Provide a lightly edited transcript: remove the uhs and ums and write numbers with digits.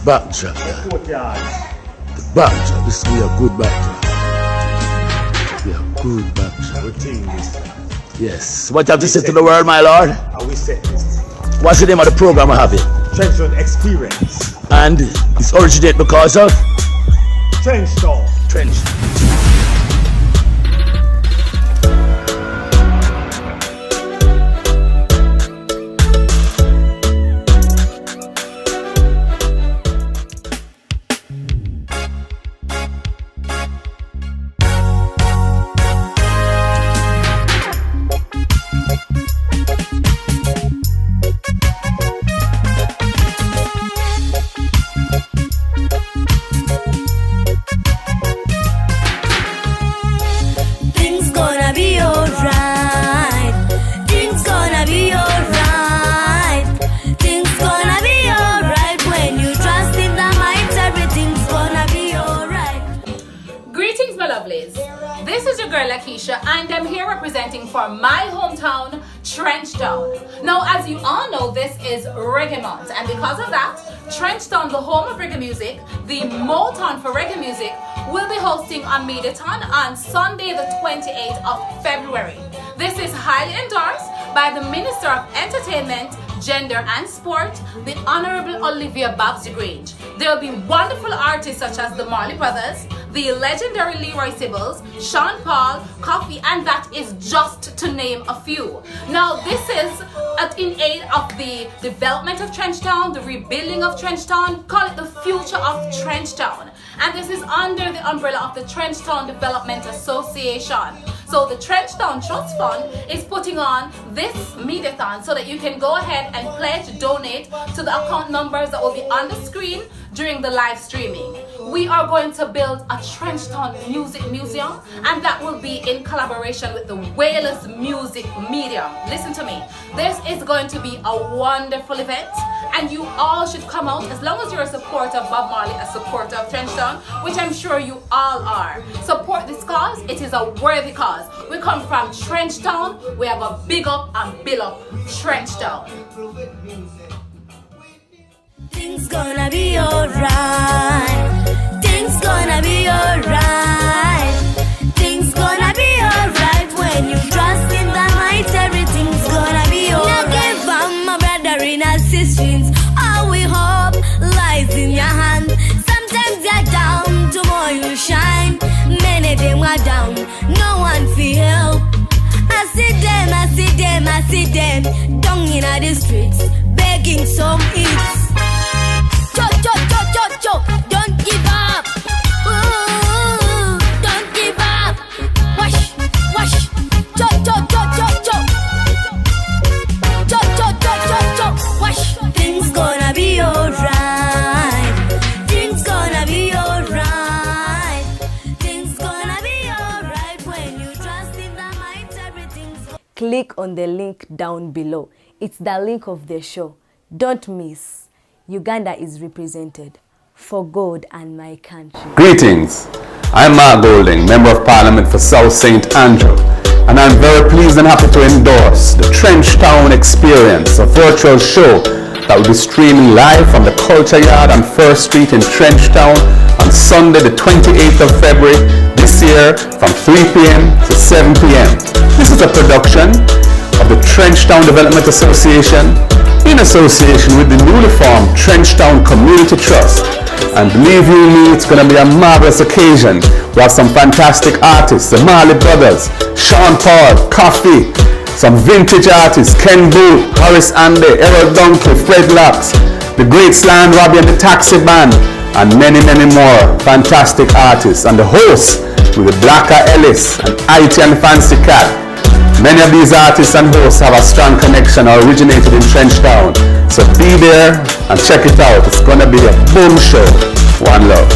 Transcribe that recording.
Backtrack. The courtyard. The backtrack. This will be a good backtrack. This will be a good backtrack. We think this. Yes. What you have to say to the world, my lord? How we set this. What's the name of the program I have it? Trenchtown Experience. And it's originated because of? Trenchtown. Trench. This is your girl Lakeisha, and I'm here representing for my hometown, Trenchtown. Now, as you all know, this is Reggae Month, and because of that, Trenchtown, the home of reggae music, the Motown for reggae music, will be hosting a Mediathon on Sunday the 28th of February. This is highly endorsed by the Minister of Entertainment, Gender and Sport, the Honorable Olivia Babs DeGrange. There will be wonderful artists such as the Marley Brothers, the legendary Leroy Sibbles, Sean Paul, Coffee, and that is just to name a few. Now, this is in aid of the development of Trenchtown, the rebuilding of Trenchtown, call it the future of Trenchtown. And this is under the umbrella of the Trenchtown Development Association. So the Trenchtown Trust Fund is putting on this Mediathon so that you can go ahead and pledge, donate to the account numbers that will be on the screen during the live streaming. We are going to build a Trenchtown Music Museum, and that will be in collaboration with the Wales Music Medium. Listen to me. This is going to be a wonderful event, and you all should come out as long as you're a supporter of Bob Marley, a supporter of Trenchtown, which I'm sure you all are. Support this cause. It is a worthy cause. We come from Trenchtown. We have a big up and build up Trenchtown. Things gonna be alright. Things gonna be alright. Things gonna be alright when you trust in the might. Everything's gonna be alright. Now give up, my brother in our sisters. All we hope lies in your hand. Sometimes you're down, tomorrow you shine. Many of them are down, no one feel help. I see them, I see them, I see them down in the streets, begging some eats. Don't give up. Ooh, don't give up. Wash, wash. Wash. Things gonna be alright. Things gonna be alright. Things gonna be alright when you trust in the might. Everything's. Click on the link down below. It's the link of the show. Don't miss. Uganda is represented for God and my country. Greetings. I'm Mark Golding, Member of Parliament for South St. Andrew, and I'm very pleased and happy to endorse the Trenchtown Experience, a virtual show that will be streaming live from the Culture Yard on 1st Street in Trenchtown on Sunday the 28th of February this year from 3 p.m. to 7 p.m. This is a production of the Trenchtown Development Association in association with the newly formed Trenchtown Community Trust. And believe you me, it's going to be a marvelous occasion. We have some fantastic artists, the Marley Brothers, Sean Paul, Coffee, some vintage artists, Ken Booth, Horace Andy, Errol Dunkley, Fred Locks, the Great Slan Robbie and the Taxi Band, and many, many more fantastic artists. And the hosts with the Blacker Ellis and IT and Fancy Cat. Many of these artists and hosts have a strong connection or originated in Trenchtown. So be there and check it out. It's going to be a boom show. One love.